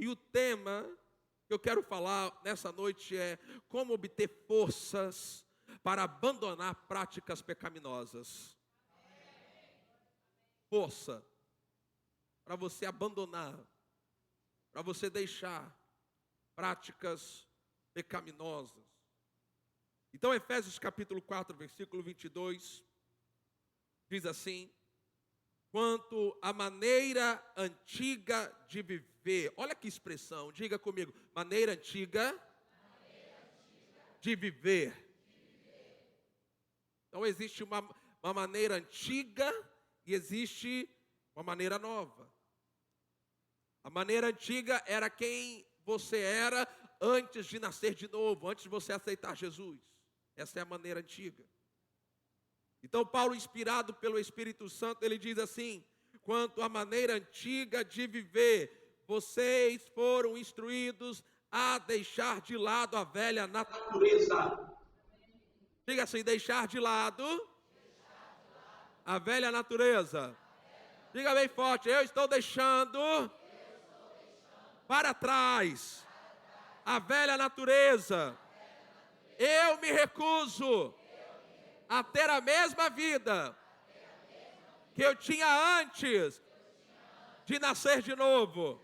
E o tema que eu quero falar nessa noite é como obter forças para abandonar práticas pecaminosas. Força para você abandonar, para você deixar práticas pecaminosas. Então, Efésios capítulo 4, versículo 22, diz assim: quanto à maneira antiga de viver. Olha que expressão, diga comigo, maneira antiga de viver. Então existe uma maneira antiga e existe uma maneira nova. A maneira antiga era quem você era antes de nascer de novo, antes de você aceitar Jesus. Essa é a maneira antiga. Então Paulo, inspirado pelo Espírito Santo, ele diz assim: quanto à maneira antiga de viver, vocês foram instruídos a deixar de lado a velha natureza. Diga assim, deixar de lado a velha natureza. Diga bem forte, eu estou deixando para trás a velha natureza. Eu me recuso a ter a mesma vida que eu tinha antes de nascer de novo.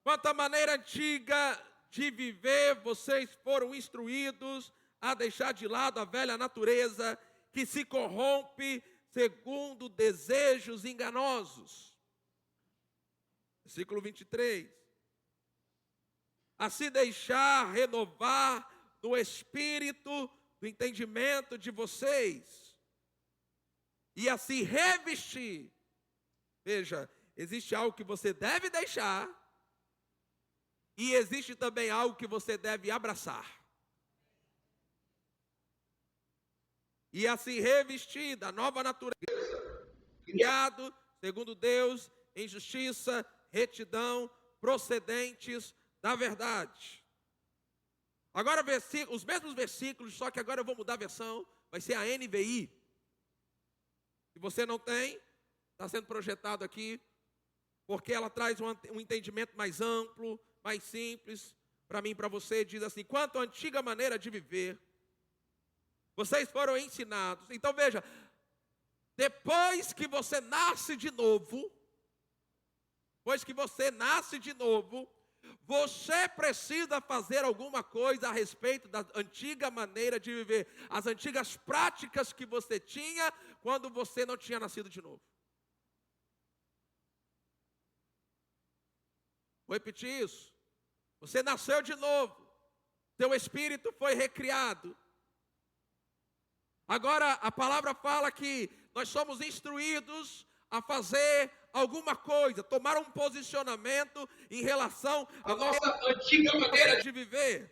Quanto à maneira antiga de viver, vocês foram instruídos a deixar de lado a velha natureza que se corrompe segundo desejos enganosos. Versículo 23. A se deixar renovar no espírito do entendimento de vocês e a se revestir. Veja, existe algo que você deve deixar e existe também algo que você deve abraçar. E a se revestir da nova natureza, criado segundo Deus em justiça, retidão, procedentes da verdade. Agora os mesmos versículos, só que agora eu vou mudar a versão, vai ser a NVI. Se você não tem, está sendo projetado aqui, porque ela traz um entendimento mais amplo, mais simples, para mim e para você. Diz assim: quanto à antiga maneira de viver, vocês foram ensinados. Então veja, depois que você nasce de novo, você precisa fazer alguma coisa a respeito da antiga maneira de viver, as antigas práticas que você tinha quando você não tinha nascido de novo. Vou repetir isso. Você nasceu de novo, seu espírito foi recriado. Agora a palavra fala que nós somos instruídos a fazer alguma coisa, tomar um posicionamento em relação à nossa antiga maneira de viver.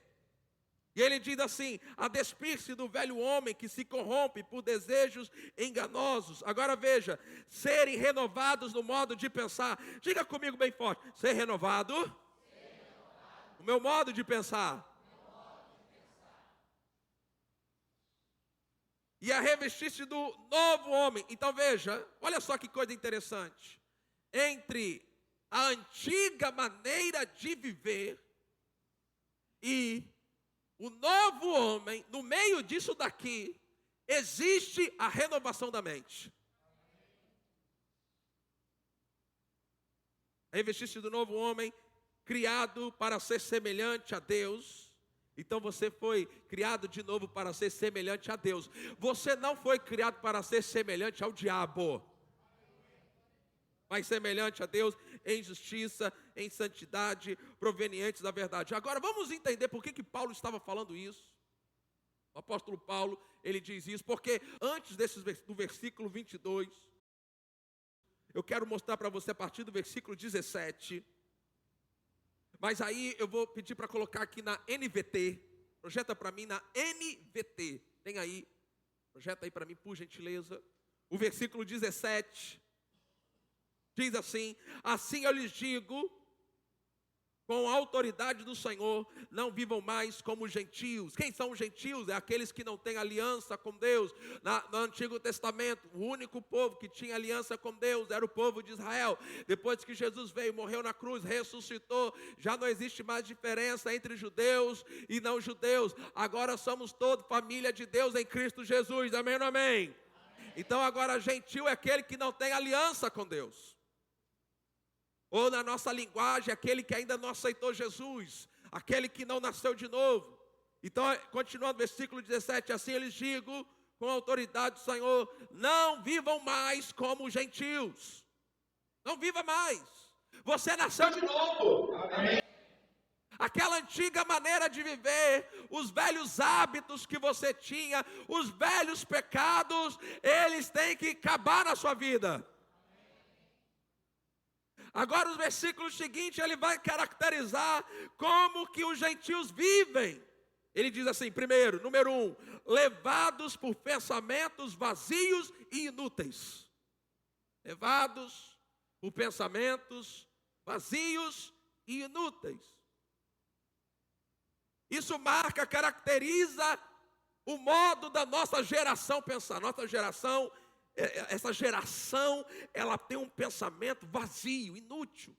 E ele diz assim: a despir-se do velho homem que se corrompe por desejos enganosos. Agora veja, serem renovados no modo de pensar. Diga comigo bem forte: ser renovado. O meu modo de pensar. E a revestir-se do novo homem. Então veja, olha só que coisa interessante. Entre a antiga maneira de viver e o novo homem, no meio disso daqui, existe a renovação da mente. Revestir-se do novo homem, criado para ser semelhante a Deus. Então você foi criado de novo para ser semelhante a Deus. Você não foi criado para ser semelhante ao diabo, mas semelhante a Deus em justiça, em santidade, provenientes da verdade. Agora vamos entender por que Paulo estava falando isso. O apóstolo Paulo, ele diz isso porque antes do versículo 22, eu quero mostrar para você a partir do versículo 17. Mas aí eu vou pedir para colocar aqui na NVT. Projeta para mim na NVT. Tem aí. Projeta aí para mim, por gentileza. O versículo 17. Diz assim: assim eu lhes digo, com a autoridade do Senhor, não vivam mais como gentios. Quem são os gentios? É aqueles que não têm aliança com Deus. No Antigo Testamento, o único povo que tinha aliança com Deus era o povo de Israel. Depois que Jesus veio, morreu na cruz, ressuscitou, já não existe mais diferença entre judeus e não judeus. Agora somos todos família de Deus em Cristo Jesus. Amém ou não amém? Então agora gentil é aquele que não tem aliança com Deus. Ou na nossa linguagem, aquele que ainda não aceitou Jesus, aquele que não nasceu de novo. Então, continuando o versículo 17, assim eles digo, com a autoridade do Senhor, não vivam mais como gentios. Não viva mais. Você nasceu de novo. Amém. Aquela antiga maneira de viver, os velhos hábitos que você tinha, os velhos pecados, eles têm que acabar na sua vida. Agora os versículos seguintes, ele vai caracterizar como que os gentios vivem. Ele diz assim, primeiro, número 1, levados por pensamentos vazios e inúteis. Levados por pensamentos vazios e inúteis. Isso marca, caracteriza o modo da nossa geração pensar. Nossa geração, essa geração, ela tem um pensamento vazio, inútil.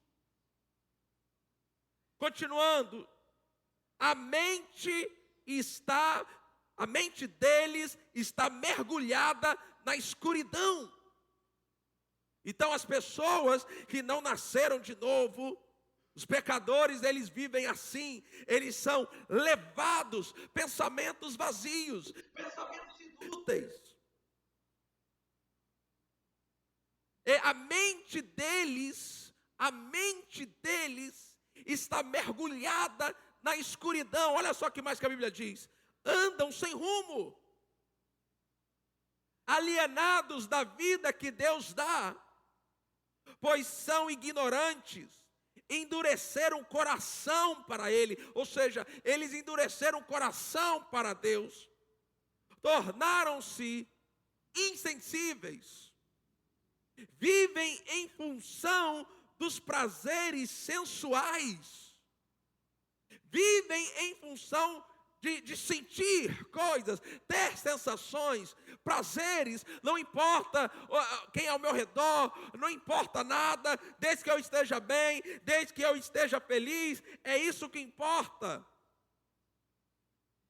Continuando, a mente deles está mergulhada na escuridão. Então as pessoas que não nasceram de novo, os pecadores, eles vivem assim, eles são levados, pensamentos vazios, pensamentos inúteis. A mente deles está mergulhada na escuridão. Olha só o que mais que a Bíblia diz. Andam sem rumo, alienados da vida que Deus dá, pois são ignorantes, endureceram o coração para Ele, ou seja, eles endureceram o coração para Deus, tornaram-se insensíveis, vivem em função dos prazeres sensuais, vivem em função de sentir coisas, ter sensações, prazeres, não importa quem é ao meu redor, não importa nada, desde que eu esteja bem, desde que eu esteja feliz, é isso que importa.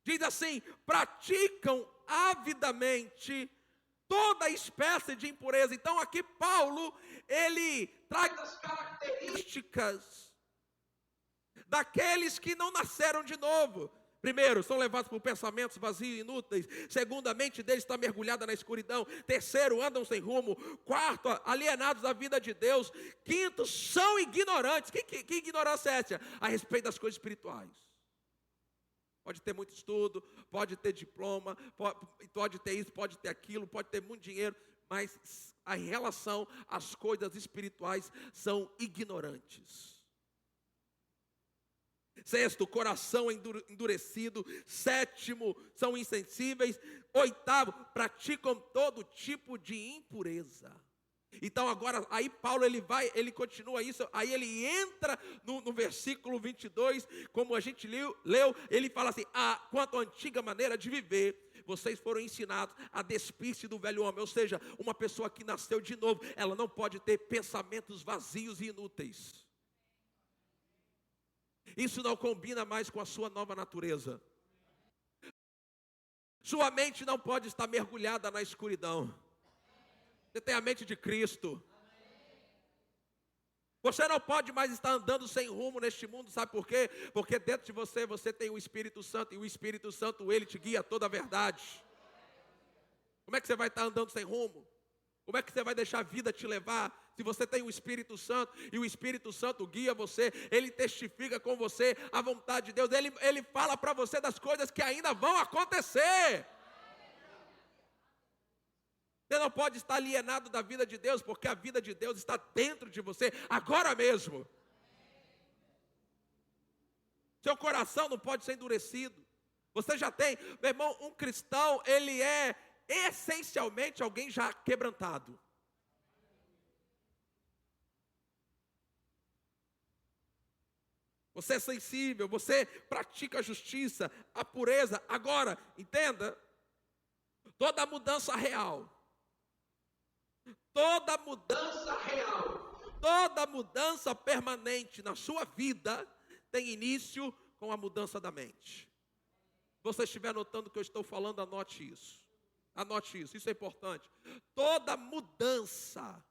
Diz assim, praticam avidamente toda espécie de impureza. Então aqui Paulo, ele traz as características daqueles que não nasceram de novo. Primeiro, são levados por pensamentos vazios e inúteis. Segundo, a mente deles está mergulhada na escuridão. Terceiro, andam sem rumo. Quarto, alienados da vida de Deus. Quinto, são ignorantes. Que ignorância é essa? A respeito das coisas espirituais. Pode ter muito estudo, pode ter diploma, pode ter isso, pode ter aquilo, pode ter muito dinheiro, mas em relação às coisas espirituais são ignorantes. Sexto, coração endurecido. Sétimo, são insensíveis. Oitavo, praticam todo tipo de impureza. Então agora, aí Paulo ele continua isso, aí ele entra no versículo 22, como a gente leu, ele fala assim, quanto à antiga maneira de viver, vocês foram ensinados a despir-se do velho homem, ou seja, uma pessoa que nasceu de novo, ela não pode ter pensamentos vazios e inúteis. Isso não combina mais com a sua nova natureza. Sua mente não pode estar mergulhada na escuridão. Você tem a mente de Cristo. Você não pode mais estar andando sem rumo neste mundo, sabe por quê? Porque dentro de você tem o Espírito Santo, e o Espírito Santo, ele te guia a toda a verdade. Como é que você vai estar andando sem rumo? Como é que você vai deixar a vida te levar? Se você tem o Espírito Santo, e o Espírito Santo guia você, ele testifica com você a vontade de Deus, ele fala para você das coisas que ainda vão acontecer. Você não pode estar alienado da vida de Deus, porque a vida de Deus está dentro de você, agora mesmo. Seu coração não pode ser endurecido. Você já tem, meu irmão, um cristão, ele é essencialmente alguém já quebrantado. Você é sensível, você pratica a justiça, a pureza. Agora, entenda, toda mudança real, toda mudança real, toda mudança permanente na sua vida tem início com a mudança da mente. Se você estiver notando o que eu estou falando, anote isso. Anote isso, isso é importante. Toda mudança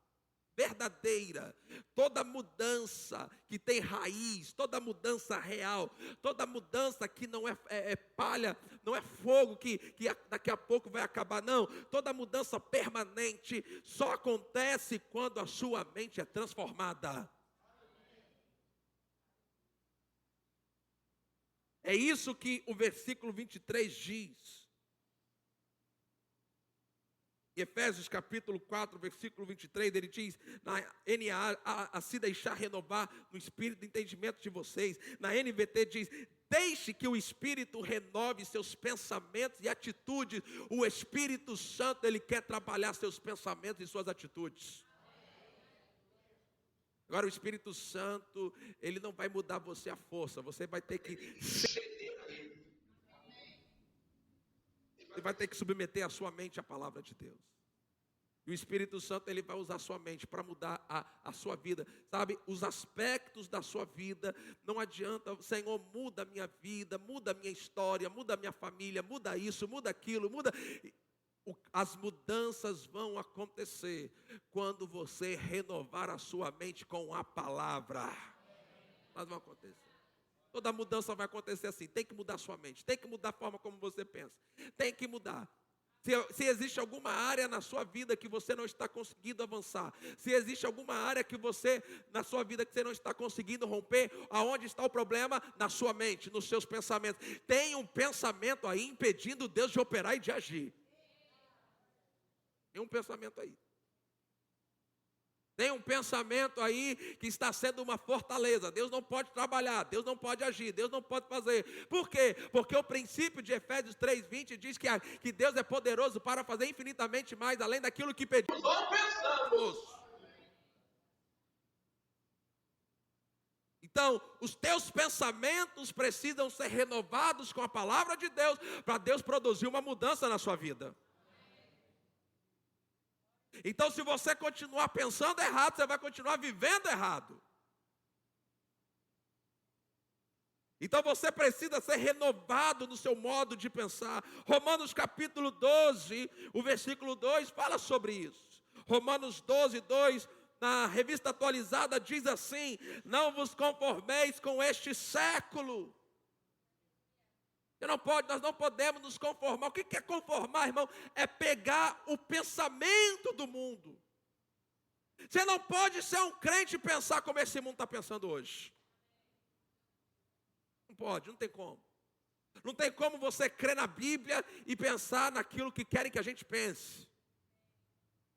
verdadeira, toda mudança que tem raiz, toda mudança real, toda mudança que não é palha, não é fogo que daqui a pouco vai acabar, não. Toda mudança permanente só acontece quando a sua mente é transformada. É isso que o versículo 23 diz. Em Efésios capítulo 4, versículo 23, ele diz, na NA, a se deixar renovar no espírito de entendimento de vocês. Na NVT diz, deixe que o Espírito renove seus pensamentos e atitudes. O Espírito Santo, ele quer trabalhar seus pensamentos e suas atitudes. Agora o Espírito Santo, ele não vai mudar você à força, você vai ter que ceder a ele. Você vai ter que submeter a sua mente à palavra de Deus. E o Espírito Santo, ele vai usar a sua mente para mudar a sua vida. Sabe, os aspectos da sua vida, não adianta, Senhor, muda a minha vida, muda a minha história, muda a minha família, muda isso, muda aquilo, muda. As mudanças vão acontecer quando você renovar a sua mente com a palavra. Elas vão acontecer. Toda mudança vai acontecer assim. Tem que mudar a sua mente, tem que mudar a forma como você pensa, tem que mudar. Se existe alguma área na sua vida que você não está conseguindo avançar, se existe alguma área na sua vida que você não está conseguindo romper, aonde está o problema? Na sua mente, nos seus pensamentos. Tem um pensamento aí impedindo Deus de operar e de agir. Tem um pensamento aí. Tem um pensamento aí que está sendo uma fortaleza. Deus não pode trabalhar, Deus não pode agir, Deus não pode fazer. Por quê? Porque o princípio de Efésios 3:20 diz que Deus é poderoso para fazer infinitamente mais, além daquilo que pedimos ou pensamos. Então, os teus pensamentos precisam ser renovados com a palavra de Deus, para Deus produzir uma mudança na sua vida. Então, se você continuar pensando errado, você vai continuar vivendo errado. Então, você precisa ser renovado no seu modo de pensar. Romanos capítulo 12, o versículo 2 fala sobre isso. Romanos 12, 2, na revista atualizada, diz assim: não vos conformeis com este século. Nós não podemos nos conformar. O que é conformar, irmão? É pegar o pensamento do mundo. Você não pode ser um crente e pensar como esse mundo está pensando hoje. Não pode, não tem como. Não tem como você crer na Bíblia e pensar naquilo que querem que a gente pense.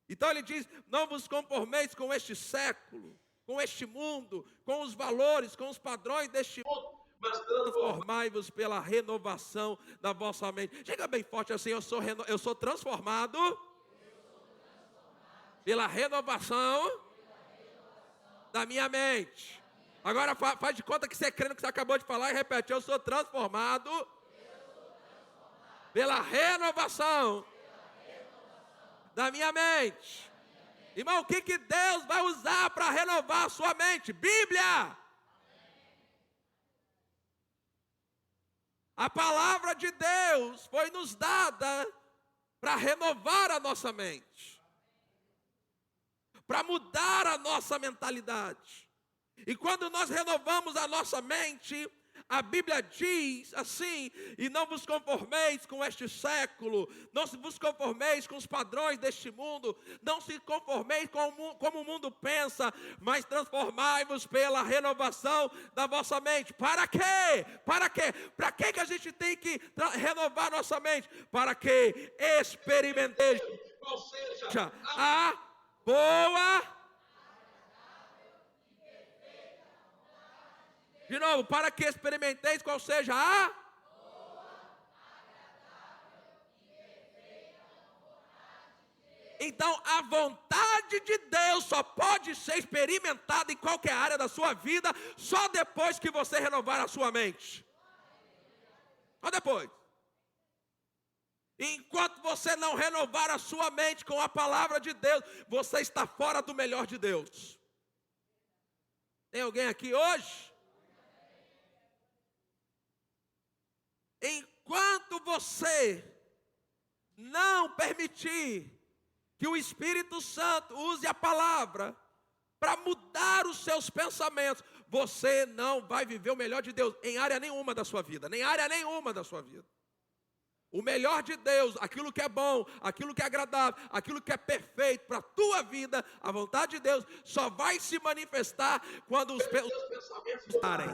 Então ele diz, não vos conformeis com este século, com este mundo, com os valores, com os padrões deste mundo, mas transformai-vos pela renovação da vossa mente. Chega bem forte assim, eu sou transformado pela renovação da minha mente. Agora faz de conta que você crê no que você acabou de falar e repete, eu sou transformado pela renovação da minha mente. Irmão, o que Deus vai usar para renovar a sua mente? Bíblia. A palavra de Deus foi nos dada para renovar a nossa mente, para mudar a nossa mentalidade. E quando nós renovamos a nossa mente, a Bíblia diz assim, e não vos conformeis com este século, não vos conformeis com os padrões deste mundo, não se conformeis como o mundo pensa, mas transformai-vos pela renovação da vossa mente. Para quê? Para quê? Para que a gente tem que renovar nossa mente? Para que experimenteis qual seja a boa. De novo, para que experimenteis qual seja a boa, agradável e perfeita vontade de Deus. Então, a vontade de Deus só pode ser experimentada em qualquer área da sua vida, só depois que você renovar a sua mente. Só depois. Enquanto você não renovar a sua mente com a palavra de Deus, você está fora do melhor de Deus. Tem alguém aqui hoje? Enquanto você não permitir que o Espírito Santo use a palavra para mudar os seus pensamentos, você não vai viver o melhor de Deus em área nenhuma da sua vida, nem área nenhuma da sua vida. O melhor de Deus, aquilo que é bom, aquilo que é agradável, aquilo que é perfeito para a tua vida, a vontade de Deus só vai se manifestar quando os pensamentos mudarem.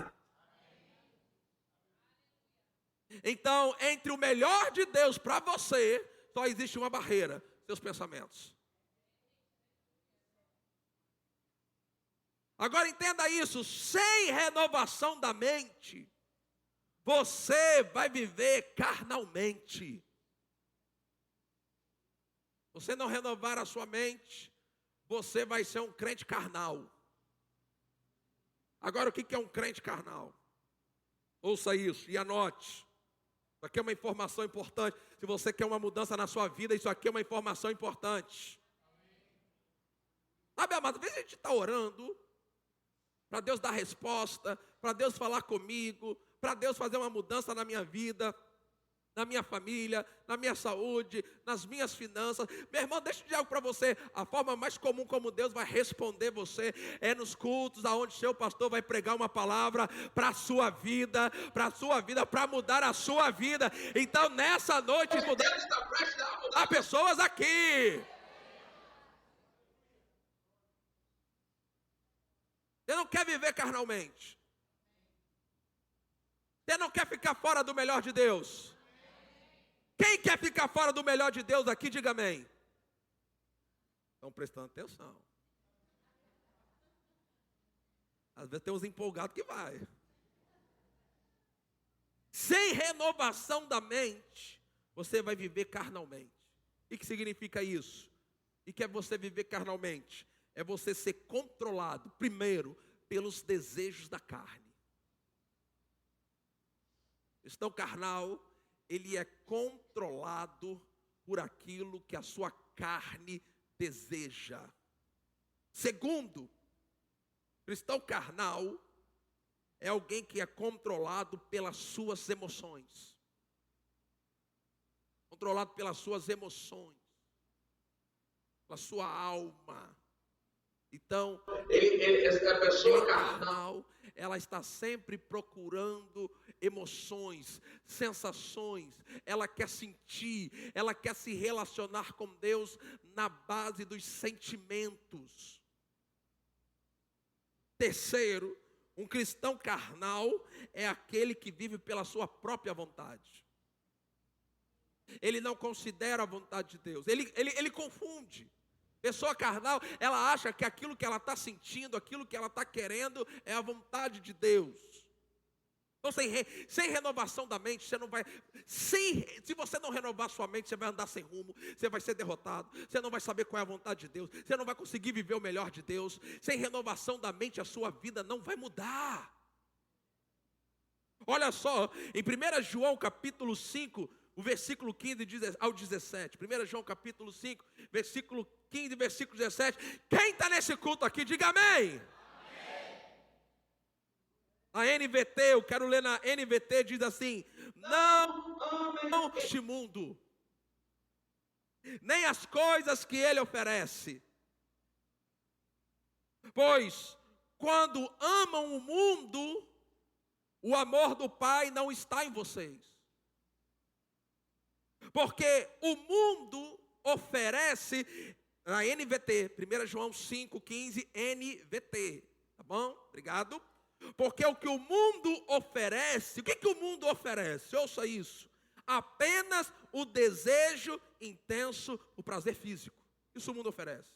Então, entre o melhor de Deus para você, só existe uma barreira: seus pensamentos. Agora entenda isso: sem renovação da mente, você vai viver carnalmente. Você não renovar a sua mente, você vai ser um crente carnal. Agora, o que é um crente carnal? Ouça isso e anote. Isso aqui é uma informação importante. Se você quer uma mudança na sua vida, isso aqui é uma informação importante. Sabe, amado, às vezes a gente está orando para Deus dar resposta, para Deus falar comigo, para Deus fazer uma mudança na minha vida, na minha família, na minha saúde, nas minhas finanças. Meu irmão, deixa eu dizer algo para você: a forma mais comum como Deus vai responder você é nos cultos, aonde seu pastor vai pregar uma palavra para a sua vida, para mudar a sua vida. Então, nessa noite, Deus está prestes a mudar pessoas aqui. Você não quer viver carnalmente. Você não quer ficar fora do melhor de Deus. Quem quer ficar fora do melhor de Deus aqui, diga amém. Estão prestando atenção. Às vezes tem uns empolgados que vai. Sem renovação da mente, você vai viver carnalmente. E o que significa isso? E que é você viver carnalmente? É você ser controlado, primeiro, pelos desejos da carne. O cristão carnal, ele é controlado por aquilo que a sua carne deseja. Segundo, cristão carnal é alguém que é controlado pelas suas emoções. Controlado pelas suas emoções, pela sua alma. Então, essa pessoa carnal, ela está sempre procurando emoções, sensações. Ela quer sentir, ela quer se relacionar com Deus na base dos sentimentos. Terceiro, um cristão carnal é aquele que vive pela sua própria vontade. Ele não considera a vontade de Deus, ele confunde. Pessoa carnal, ela acha que aquilo que ela está sentindo, aquilo que ela está querendo é a vontade de Deus. Então, sem renovação da mente, você não vai... Se você não renovar sua mente, você vai andar sem rumo, você vai ser derrotado, você não vai saber qual é a vontade de Deus, você não vai conseguir viver o melhor de Deus. Sem renovação da mente, a sua vida não vai mudar. Olha só, em 1 João capítulo 5, o versículo 15 ao 17. 1 João capítulo 5, versículo 15, versículo 17. Quem está nesse culto aqui, diga amém. A NVT, eu quero ler na NVT, diz assim: não este mundo, nem as coisas que ele oferece. Pois, quando amam o mundo, o amor do Pai não está em vocês. Porque o mundo oferece, na NVT, 1 João 5,15, NVT, tá bom? Obrigado. Porque o que o mundo oferece, o que o mundo oferece? Ouça isso: apenas o desejo intenso, o prazer físico. Isso o mundo oferece.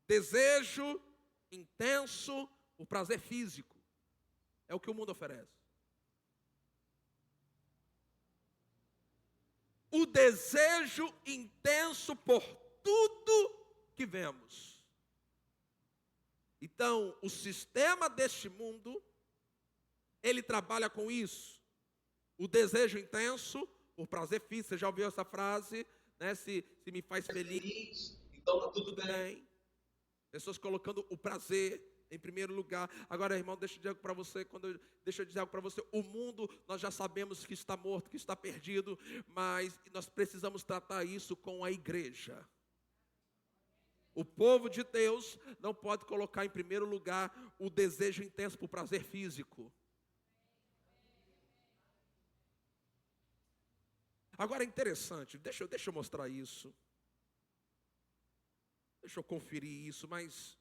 Desejo intenso, o prazer físico. É o que o mundo oferece. o desejo intenso por tudo que vemos. Então, o sistema deste mundo, ele trabalha com isso. O desejo intenso por prazer físico. Você já ouviu essa frase, né? Se me faz feliz, então tá tudo bem. Pessoas colocando o prazer em primeiro lugar. Agora, irmão, deixa eu dizer algo para você. Deixa eu dizer algo para você. O mundo, nós já sabemos que está morto, que está perdido, mas nós precisamos tratar isso com a igreja. O povo de Deus não pode colocar em primeiro lugar o desejo intenso por prazer físico. Agora é interessante, deixa eu mostrar isso. Deixa eu conferir isso, mas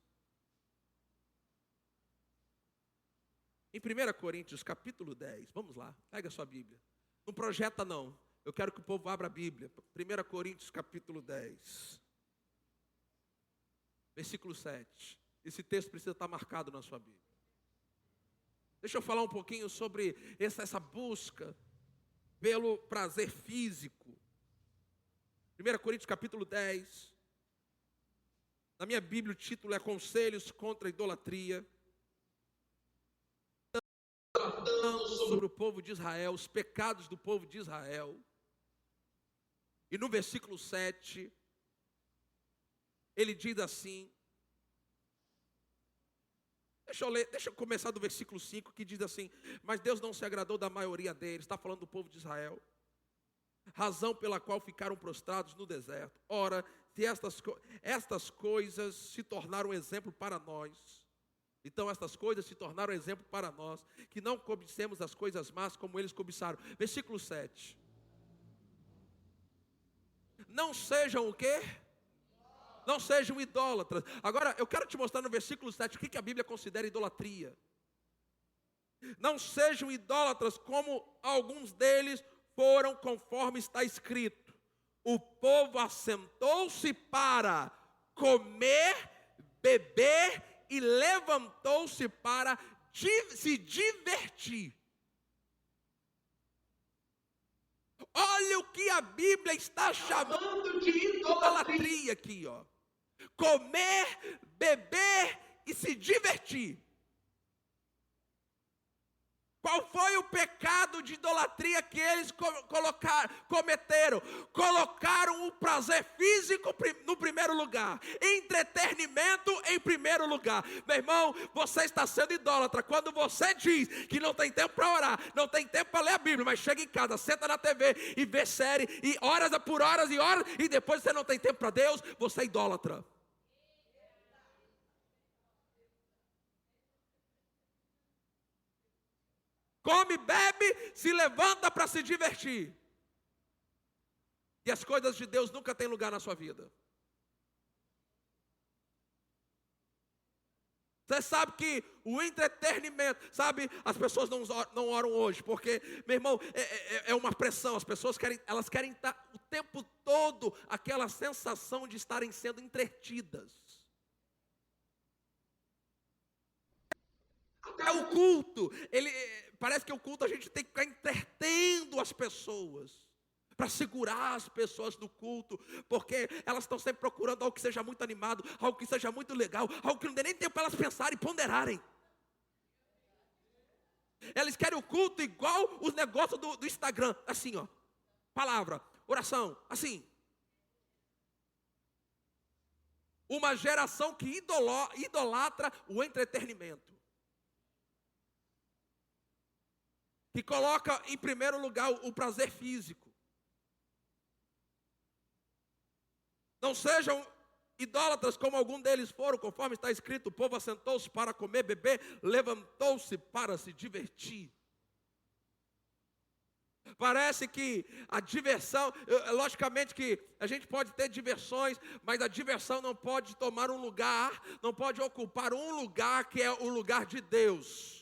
em 1 Coríntios capítulo 10, vamos lá, pega a sua Bíblia. Não projeta não, eu quero que o povo abra a Bíblia. 1 Coríntios capítulo 10, versículo 7. Esse texto precisa estar marcado na sua Bíblia. Deixa eu falar um pouquinho sobre essa busca pelo prazer físico. 1 Coríntios capítulo 10. Na minha Bíblia o título é Conselhos contra a Idolatria. Tratando sobre o povo de Israel, os pecados do povo de Israel. E no versículo 7, ele diz assim. Deixa eu começar do versículo 5, que diz assim: mas Deus não se agradou da maioria deles. Está falando do povo de Israel. Razão pela qual ficaram prostrados no deserto. Ora, se estas coisas se tornaram exemplo para nós, então estas coisas se tornaram exemplo para nós, que não cobicemos as coisas más como eles cobiçaram. Versículo 7. Não sejam o quê? Não sejam idólatras. Agora, eu quero te mostrar no versículo 7 o que a Bíblia considera idolatria. Não sejam idólatras como alguns deles foram, conforme está escrito. O povo assentou-se para comer, beber e levantou-se para se divertir. Olha o que a Bíblia está chamando de idolatria aqui, ó. Comer, beber e se divertir. Qual foi o pecado de idolatria que eles cometeram? Colocaram o prazer físico no primeiro lugar, entretenimento em primeiro lugar. Meu irmão, você está sendo idólatra quando você diz que não tem tempo para orar, não tem tempo para ler a Bíblia, mas chega em casa, senta na TV e vê série, e horas por horas e horas, e depois você não tem tempo para Deus, você é idólatra. Come, bebe, se levanta para se divertir. E as coisas de Deus nunca têm lugar na sua vida. Você sabe que o entretenimento, sabe, as pessoas não oram hoje, porque, meu irmão, é uma pressão. As pessoas elas querem estar o tempo todo aquela sensação de estarem sendo entretidas. Até o culto, parece que o culto a gente tem que ficar entretendo as pessoas, para segurar as pessoas do culto, porque elas estão sempre procurando algo que seja muito animado, algo que seja muito legal, algo que não dê nem tempo para elas pensarem e ponderarem. Elas querem o culto igual os negócios do Instagram, assim ó, palavra, oração, assim. Uma geração que idolatra o entretenimento, que coloca em primeiro lugar o prazer físico. Não sejam idólatras como algum deles foram, conforme está escrito: o povo assentou-se para comer, beber, levantou-se para se divertir. Parece que a diversão, logicamente que a gente pode ter diversões, mas a diversão não pode tomar um lugar, não pode ocupar um lugar que é o lugar de Deus.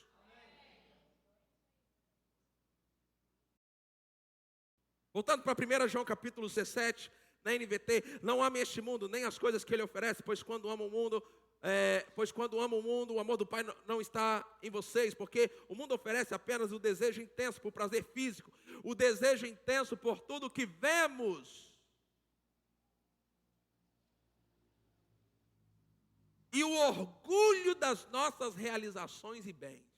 Voltando para 1 João capítulo 17, na NVT: não amem este mundo, nem as coisas que ele oferece, pois quando amam o mundo, pois quando ama o mundo, o amor do Pai não está em vocês, porque o mundo oferece apenas o desejo intenso por prazer físico, o desejo intenso por tudo que vemos. E o orgulho das nossas realizações e bens.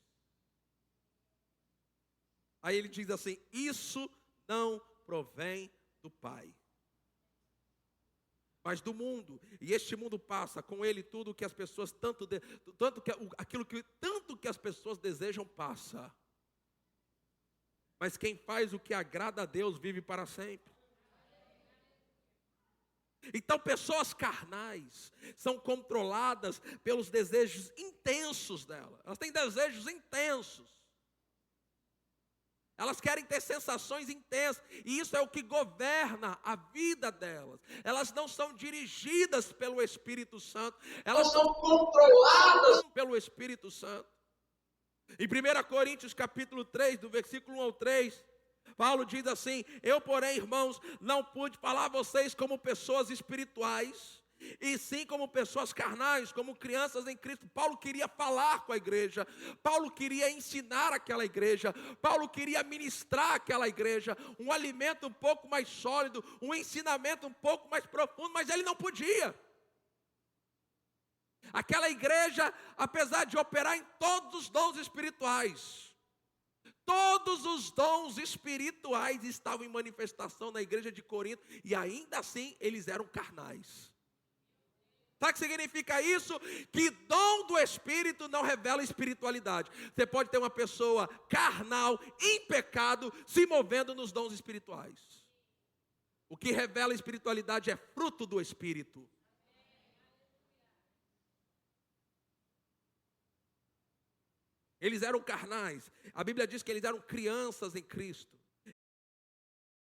Aí ele diz assim: isso não provém do Pai, mas do mundo. E este mundo passa, com ele tudo que as pessoas tanto que as pessoas desejam passa. Mas quem faz o que agrada a Deus vive para sempre. Então, pessoas carnais são controladas pelos desejos intensos dela. Elas têm desejos intensos. Elas querem ter sensações intensas. E isso é o que governa a vida delas. Elas não são dirigidas pelo Espírito Santo. Elas são controladas pelo Espírito Santo. Em 1 Coríntios capítulo 3, do versículo 1 ao 3... Paulo diz assim: eu, porém, irmãos, não pude falar a vocês como pessoas espirituais, e sim como pessoas carnais, como crianças em Cristo. Paulo queria falar com a igreja, Paulo queria ensinar aquela igreja, Paulo queria ministrar aquela igreja, um alimento um pouco mais sólido, um ensinamento um pouco mais profundo, mas ele não podia. Aquela igreja, apesar de operar em todos os dons espirituais, todos os dons espirituais estavam em manifestação na igreja de Corinto, e ainda assim eles eram carnais. Sabe o que significa isso? Que dom do Espírito não revela espiritualidade. Você pode ter uma pessoa carnal, em pecado, se movendo nos dons espirituais. O que revela espiritualidade é fruto do Espírito. Eles eram carnais. A Bíblia diz que eles eram crianças em Cristo.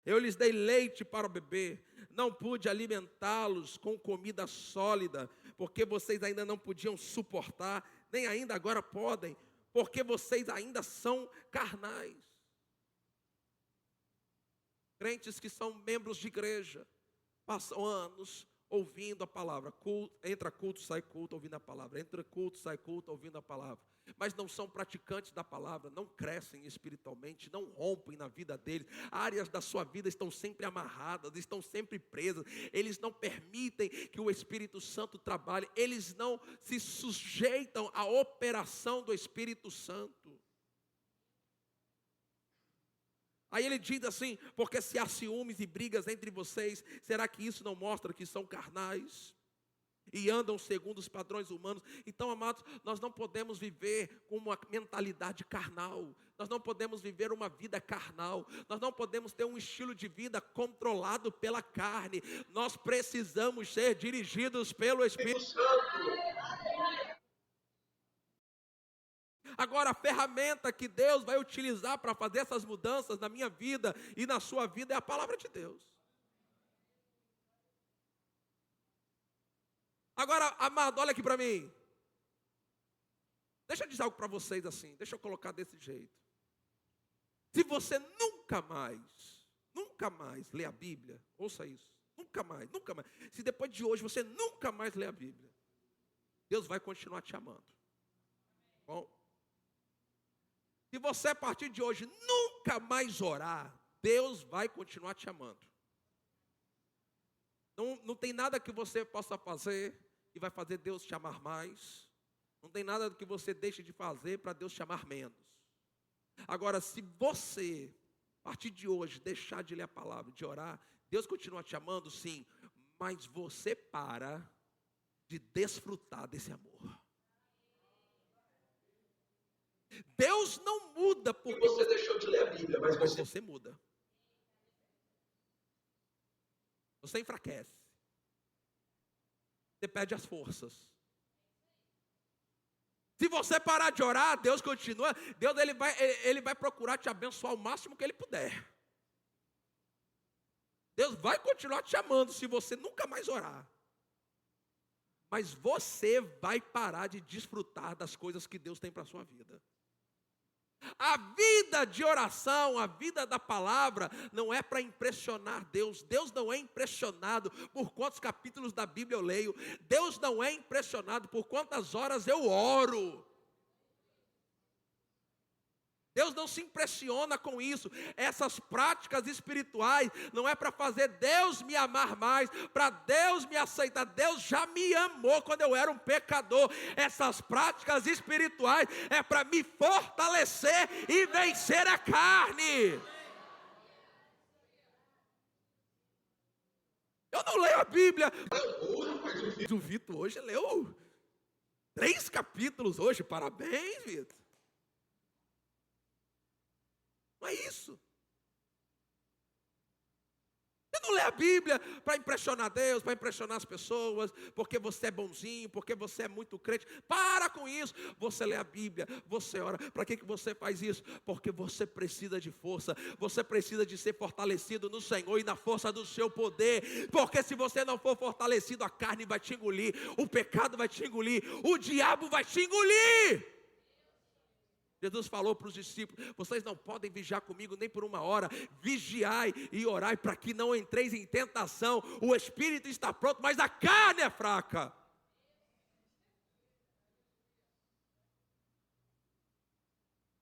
Eu lhes dei leite para beber. Não pude alimentá-los com comida sólida, porque vocês ainda não podiam suportar, nem ainda agora podem, porque vocês ainda são carnais. Crentes que são membros de igreja, passam anos ouvindo a palavra. Entra culto, sai culto, ouvindo a palavra. Entra culto, sai culto, ouvindo a palavra. Mas não são praticantes da palavra, não crescem espiritualmente, não rompem na vida deles. Áreas da sua vida estão sempre amarradas, estão sempre presas. Eles não permitem que o Espírito Santo trabalhe. Eles não se sujeitam à operação do Espírito Santo. Aí ele diz assim: porque se há ciúmes e brigas entre vocês, será que isso não mostra que são carnais e andam segundo os padrões humanos? Então, amados, nós não podemos viver com uma mentalidade carnal. Nós não podemos viver uma vida carnal. Nós não podemos ter um estilo de vida controlado pela carne. Nós precisamos ser dirigidos pelo Espírito Santo. Agora, a ferramenta que Deus vai utilizar para fazer essas mudanças na minha vida e na sua vida é a palavra de Deus. Agora, amado, olha aqui para mim. Deixa eu dizer algo para vocês assim, deixa eu colocar desse jeito. Se você nunca mais lê a Bíblia, ouça isso, nunca mais. Se depois de hoje você nunca mais lê a Bíblia, Deus vai continuar te amando. Bom, se você a partir de hoje nunca mais orar, Deus vai continuar te amando. Não tem nada que você possa fazer e vai fazer Deus te amar mais. Não tem nada que você deixe de fazer para Deus te amar menos. Agora, se você, a partir de hoje, deixar de ler a palavra, de orar, Deus continua te amando, sim, mas você para de desfrutar desse amor. Deus não muda porque você deixou de ler a Bíblia, mas você muda. Você enfraquece. Você perde as forças. Se você parar de orar, Deus continua. Deus ele vai procurar te abençoar o máximo que Ele puder. Deus vai continuar te amando se você nunca mais orar. Mas você vai parar de desfrutar das coisas que Deus tem para a sua vida. A vida de oração, a vida da palavra, não é para impressionar Deus. Deus não é impressionado por quantos capítulos da Bíblia eu leio. Deus não é impressionado por quantas horas eu oro. Deus não se impressiona com isso. Essas práticas espirituais não é para fazer Deus me amar mais, para Deus me aceitar. Deus já me amou quando eu era um pecador. Essas práticas espirituais é para me fortalecer e vencer a carne. Eu não leio a Bíblia. O Vitor hoje leu 3 capítulos hoje. Parabéns, Vitor. Não é isso. Você não lê a Bíblia para impressionar Deus, para impressionar as pessoas, porque você é bonzinho, porque você é muito crente. Para com isso. Você lê a Bíblia, você ora. Para que você faz isso? Porque você precisa de força. Você precisa de ser fortalecido no Senhor e na força do seu poder. Porque se você não for fortalecido, a carne vai te engolir, o pecado vai te engolir, o diabo vai te engolir. Jesus falou para os discípulos: vocês não podem vigiar comigo nem por 1 hora. Vigiai e orai para que não entreis em tentação. O espírito está pronto, mas a carne é fraca.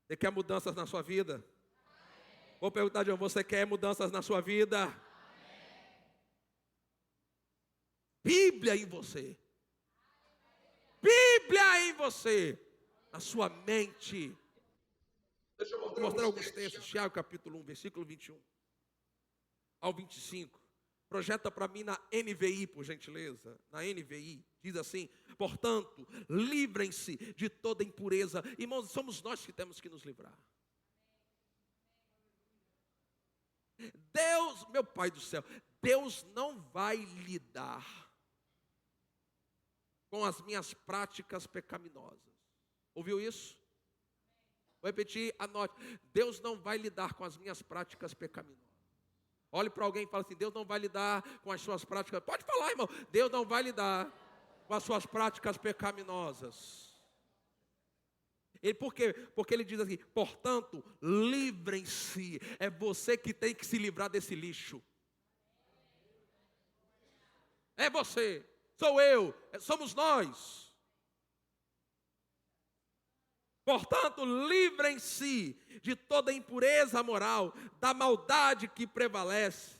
Você quer mudanças na sua vida? Amém. Vou perguntar de novo: você quer mudanças na sua vida? Amém. Bíblia em você. Bíblia em você. Na sua mente. Deixa eu mostrar alguns textos. Tiago capítulo 1, versículo 21 ao 25. Projeta para mim na NVI, por gentileza. Na NVI, diz assim: portanto, livrem-se de toda impureza. Irmãos, somos nós que temos que nos livrar. Deus, meu Pai do céu, Deus não vai lidar com as minhas práticas pecaminosas. Ouviu isso? Vou repetir, anote. Deus não vai lidar com as minhas práticas pecaminosas. Olhe para alguém e fale assim: Deus não vai lidar com as suas práticas. Pode falar, irmão. Deus não vai lidar com as suas práticas pecaminosas. Por quê? Porque ele diz assim: portanto, livrem-se. É você que tem que se livrar desse lixo. É você, sou eu, somos nós. Portanto, livrem-se de toda impureza moral, da maldade que prevalece.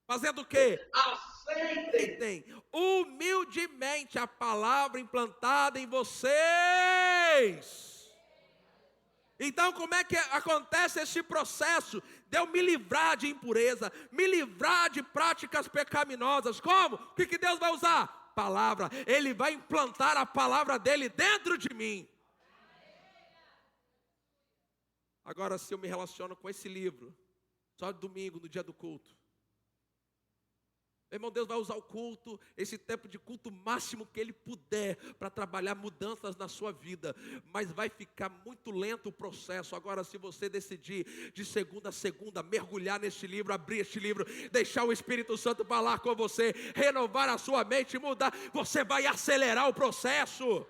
Fazendo o quê? Aceitem humildemente a palavra implantada em vocês. Então, como é que acontece esse processo de eu me livrar de impureza, me livrar de práticas pecaminosas? Como? O que Deus vai usar? Palavra. Ele vai implantar a palavra dele dentro de mim. Agora, se eu me relaciono com esse livro, só domingo, no dia do culto, meu irmão, Deus vai usar o culto, esse tempo de culto máximo que Ele puder, para trabalhar mudanças na sua vida, mas vai ficar muito lento o processo. Agora, se você decidir, de segunda a segunda, mergulhar neste livro, abrir este livro, deixar o Espírito Santo falar com você, renovar a sua mente, mudar, você vai acelerar o processo.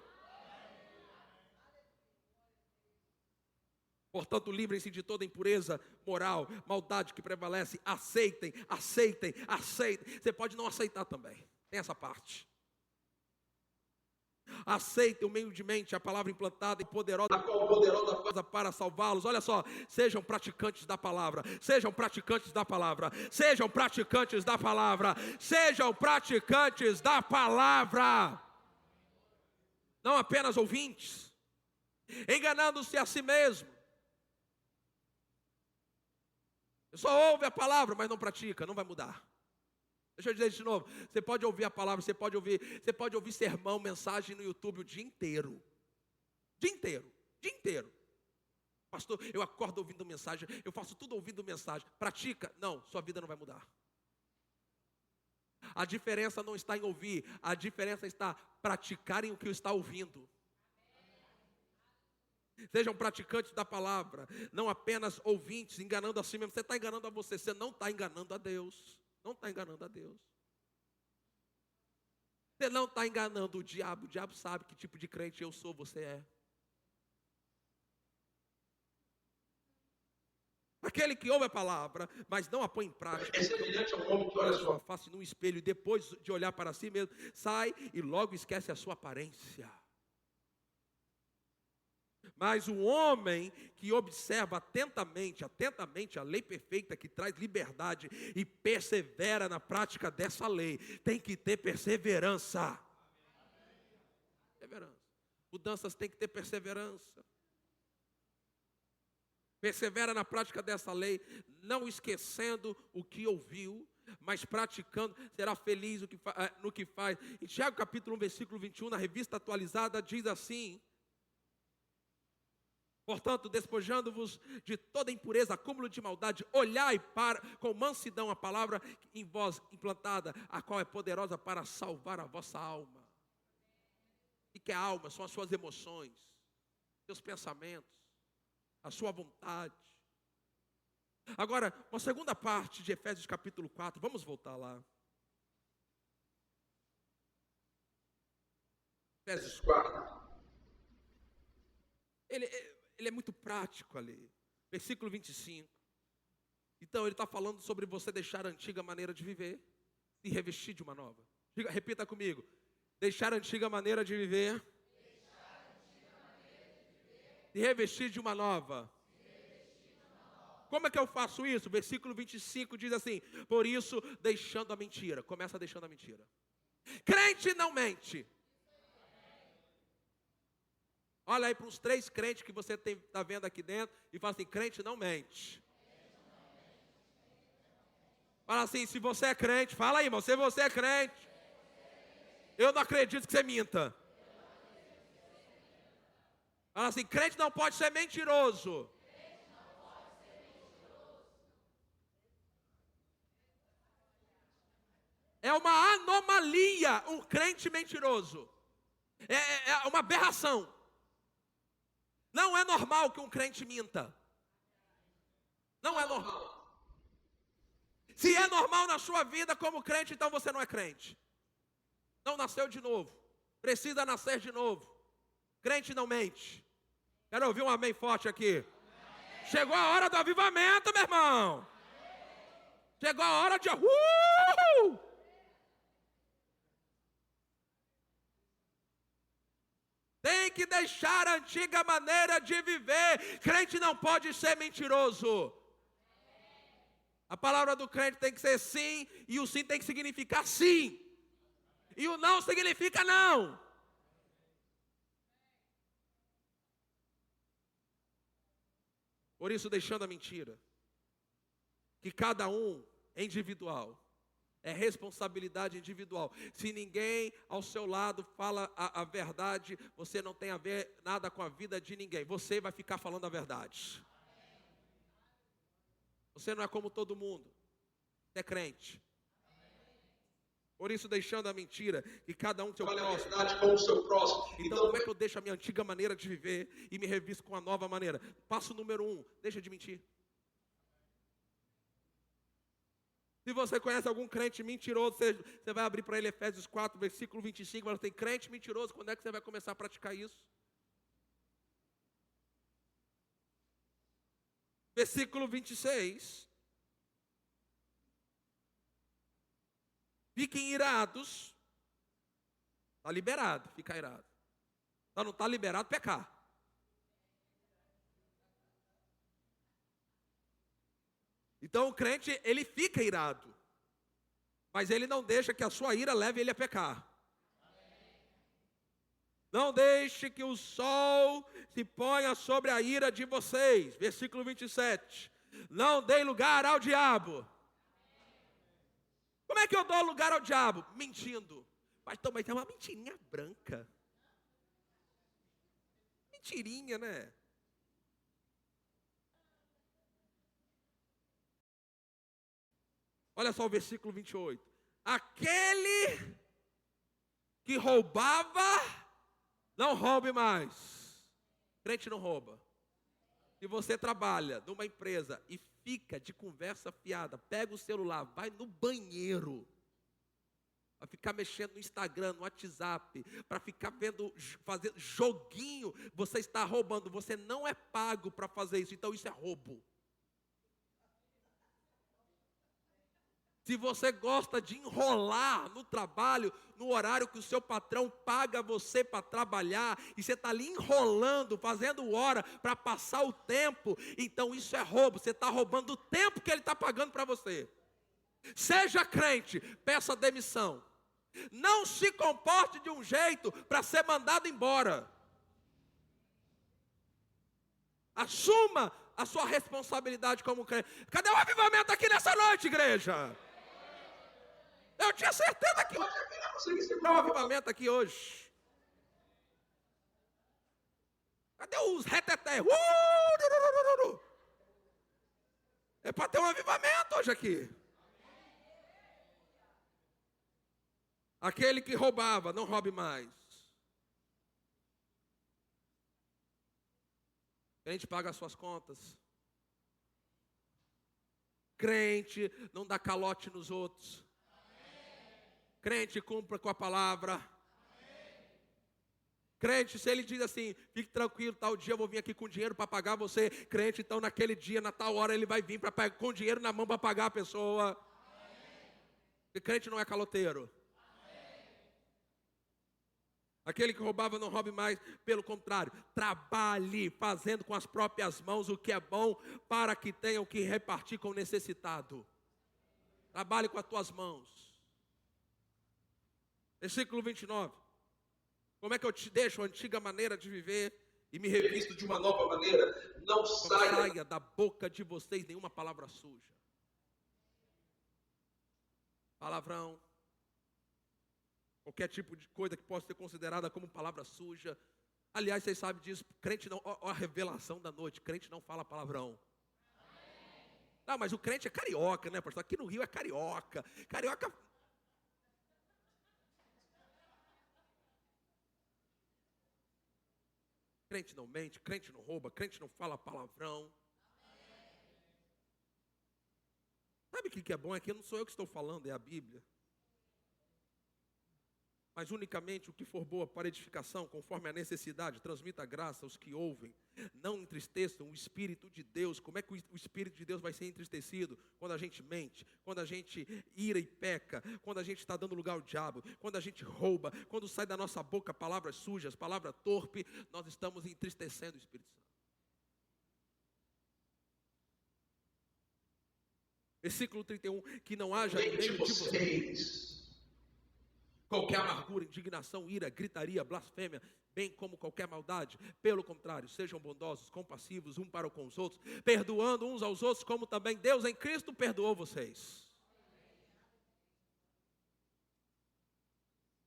Portanto, livrem-se de toda impureza moral, maldade que prevalece. Aceitem. Você pode não aceitar também, tem essa parte. Aceitem humildemente a palavra implantada e poderosa para salvá-los. Olha só, sejam praticantes da palavra. Sejam praticantes da palavra. Sejam praticantes da palavra. Sejam praticantes da palavra. Não apenas ouvintes, enganando-se a si mesmo. Só ouve a palavra, mas não pratica, não vai mudar. Deixa eu dizer de novo. Você pode ouvir a palavra, você pode ouvir sermão, mensagem no YouTube o dia inteiro. Dia inteiro. Pastor, eu acordo ouvindo mensagem, eu faço tudo ouvindo mensagem. Pratica? Não, sua vida não vai mudar. A diferença não está em ouvir, a diferença está em praticarem o que está ouvindo. Sejam praticantes da palavra, não apenas ouvintes, enganando a si mesmo. Você está enganando a você não está enganando a Deus. Não está enganando a Deus. Você não está enganando o diabo sabe que tipo de crente eu sou, você é. Aquele que ouve a palavra, mas não a põe em prática, é semelhante ao homem que olha olha a sua face no espelho e depois de olhar para si mesmo, sai e logo esquece a sua aparência. Mas o homem que observa atentamente a lei perfeita que traz liberdade e persevera na prática dessa lei, tem que ter perseverança. Perseverança. Mudanças tem que ter perseverança. Persevera na prática dessa lei, não esquecendo o que ouviu, mas praticando, será feliz no que faz. Em Tiago capítulo 1, versículo 21, na revista atualizada, diz assim: portanto, despojando-vos de toda impureza, acúmulo de maldade, olhai para com mansidão a palavra em vós implantada, a qual é poderosa para salvar a vossa alma. O que é alma? São as suas emoções, seus pensamentos, a sua vontade. Agora, uma segunda parte de Efésios capítulo 4, vamos voltar lá. Efésios 4. Ele é muito prático ali. Versículo 25. Então ele está falando sobre você deixar a antiga maneira de viver e revestir de uma nova. Repita comigo. Deixar a antiga maneira de viver e revestir de uma nova. Como é que eu faço isso? Versículo 25 diz assim: por isso, deixando a mentira. Começa deixando a mentira. Crente não mente. Olha aí para os 3 crentes que você está vendo aqui dentro e fala assim: crente não mente. Fala assim: se você é crente, fala aí, irmão, se você é crente, eu não acredito que você minta. Fala assim: crente não pode ser mentiroso. É uma anomalia um crente mentiroso. É uma aberração. Não é normal que um crente minta. Não é normal. Se é normal na sua vida como crente, então você não é crente. Não nasceu de novo. Precisa nascer de novo. Crente não mente. Quero ouvir um amém forte aqui. Chegou a hora do avivamento, meu irmão. Chegou a hora de... Tem que deixar a antiga maneira de viver. Crente não pode ser mentiroso. A palavra do crente tem que ser sim, e o sim tem que significar sim. E o não significa não. Por isso, deixando a mentira, que cada um é individual. É responsabilidade individual. Se ninguém ao seu lado fala a verdade, você não tem a ver nada com a vida de ninguém. Você vai ficar falando a verdade. Você não é como todo mundo. Você é crente. Por isso, deixando a mentira, que cada um seu próximo. a verdade com o seu próximo. Então, como é que eu deixo a minha antiga maneira de viver e me revisto com a nova maneira? Passo número 1, deixa de mentir. Se você conhece algum crente mentiroso, você vai abrir para ele Efésios 4, versículo 25, mas tem crente mentiroso, quando é que você vai começar a praticar isso? Versículo 26. Fiquem irados. Está liberado, fica irado. Só não está liberado pecar. Então o crente, ele fica irado. Mas ele não deixa que a sua ira leve ele a pecar. Não deixe que o sol se ponha sobre a ira de vocês. Versículo 27. Não dê lugar ao diabo. Como é que eu dou lugar ao diabo? Mentindo. Mas também tem uma mentirinha branca. Mentirinha, né? Olha só o versículo 28. Aquele que roubava, não roube mais. Crente não rouba. Se você trabalha numa empresa e fica de conversa fiada, pega o celular, vai no banheiro, para ficar mexendo no Instagram, no WhatsApp, para ficar fazendo joguinho, você está roubando. Você não é pago para fazer isso, então isso é roubo. Se você gosta de enrolar no trabalho, no horário que o seu patrão paga você para trabalhar, e você está ali enrolando, fazendo hora para passar o tempo, então isso é roubo. Você está roubando o tempo que ele está pagando para você. Seja crente, peça demissão. Não se comporte de um jeito para ser mandado embora. Assuma a sua responsabilidade como crente. Cadê o avivamento aqui nessa noite, igreja? Eu tinha certeza que hoje aqui não conseguia segurar um avivamento aqui hoje. Cadê os reteté? É para ter um avivamento hoje aqui. Aquele que roubava, não roube mais. Crente paga as suas contas. Crente não dá calote nos outros. Crente cumpra com a palavra. Crente, se ele diz assim, fique tranquilo, tal dia eu vou vir aqui com dinheiro para pagar você. Crente, então naquele dia, na tal hora, ele vai vir com dinheiro na mão para pagar a pessoa. Porque crente não é caloteiro. Aquele que roubava não roube mais, pelo contrário, trabalhe fazendo com as próprias mãos o que é bom, para que tenham que repartir com o necessitado. Trabalhe com as tuas mãos. Versículo 29. Como é que eu te deixo a antiga maneira de viver e me revisto de uma nova maneira? Não saia da boca de vocês nenhuma palavra suja. Palavrão. Qualquer tipo de coisa que possa ser considerada como palavra suja. Aliás, vocês sabem disso, crente não, ó a revelação da noite, crente não fala palavrão. Não, mas o crente é carioca, né, pastor? Aqui no Rio é carioca. Carioca... Crente não mente, crente não rouba, crente não fala palavrão. Sabe o que é bom? É que não sou eu que estou falando, é a Bíblia. Mas unicamente o que for boa para edificação, conforme a necessidade, transmita graça aos que ouvem. Não entristeçam o Espírito de Deus. Como é que o Espírito de Deus vai ser entristecido? Quando a gente mente, quando a gente ira e peca, quando a gente está dando lugar ao diabo, quando a gente rouba, quando sai da nossa boca palavras sujas, palavra torpe, nós estamos entristecendo o Espírito Santo. Versículo 31, que não haja em meio de vocês qualquer amargura, indignação, ira, gritaria, blasfêmia, bem como qualquer maldade. Pelo contrário, sejam bondosos, compassivos, um para com os outros, perdoando uns aos outros, como também Deus em Cristo perdoou vocês.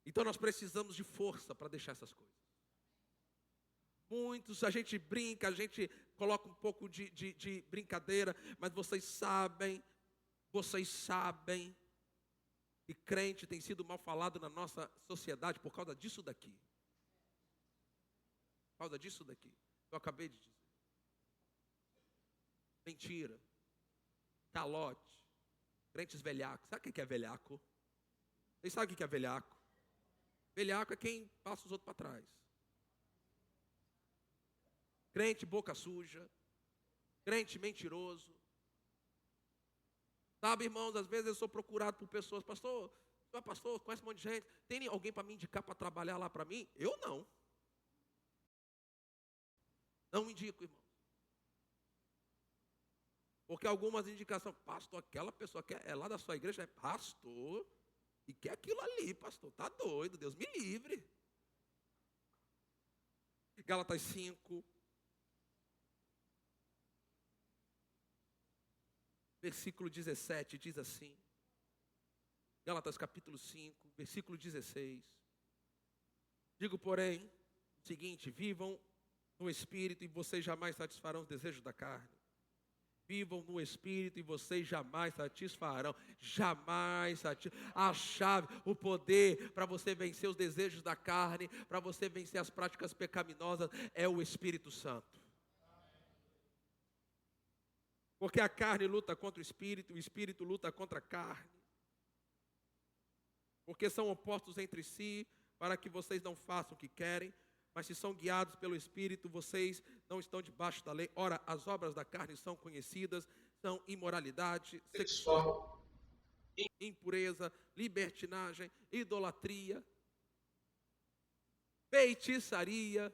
Então nós precisamos de força para deixar essas coisas. Muitos, a gente brinca, a gente coloca um pouco de brincadeira, mas vocês sabem, e crente tem sido mal falado na nossa sociedade por causa disso daqui. Por causa disso daqui. Eu acabei de dizer. Mentira. Calote. Crentes velhacos. Sabe o que é velhaco? Vocês sabem o que é velhaco? Velhaco é quem passa os outros para trás. Crente boca suja. Crente mentiroso. Sabe, irmãos, às vezes eu sou procurado por pessoas, pastor, conhece um monte de gente, tem alguém para me indicar para trabalhar lá para mim? Eu não. Não indico, irmão. Porque algumas indicações, pastor, aquela pessoa que é lá da sua igreja é pastor, e quer aquilo ali, pastor, está doido, Deus me livre. Gálatas 5. Versículo 17 diz assim, Gálatas capítulo 5, versículo 16. Digo, porém, o seguinte, vivam no Espírito e vocês jamais satisfarão os desejos da carne. Vivam no Espírito e vocês jamais satisfarão, a chave, o poder para você vencer os desejos da carne, para você vencer as práticas pecaminosas, é o Espírito Santo. Porque a carne luta contra o Espírito luta contra a carne. Porque são opostos entre si, para que vocês não façam o que querem, mas se são guiados pelo Espírito, vocês não estão debaixo da lei. Ora, as obras da carne são conhecidas, são imoralidade sexual, impureza, libertinagem, idolatria, feitiçaria,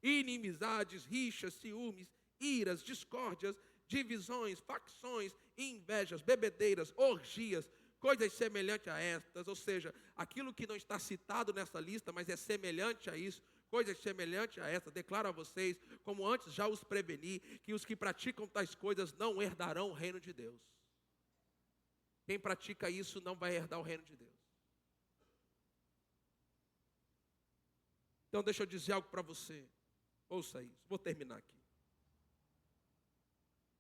inimizades, rixas, ciúmes, iras, discórdias, divisões, facções, invejas, bebedeiras, orgias, coisas semelhantes a estas, ou seja, aquilo que não está citado nessa lista, mas é semelhante a isso, coisas semelhantes a esta, declaro a vocês, como antes já os preveni, que os que praticam tais coisas não herdarão o reino de Deus. Quem pratica isso não vai herdar o reino de Deus. Então deixa eu dizer algo para você. Ouça isso, vou terminar aqui.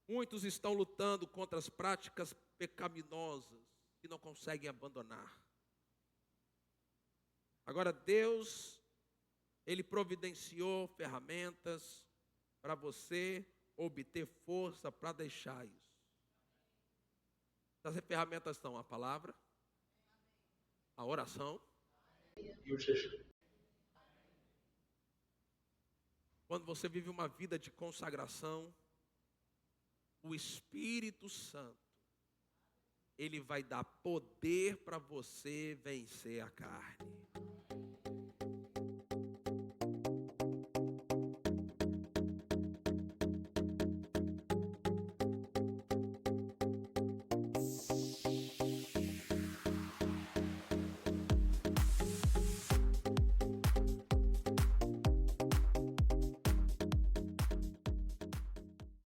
Muitos estão lutando contra as práticas pecaminosas que não conseguem abandonar. Agora Deus, Ele providenciou ferramentas para você obter força para deixar isso. Essas ferramentas são a palavra, a oração, e o jejum. quando você vive uma vida de consagração, o Espírito Santo, Ele vai dar poder para você vencer a carne.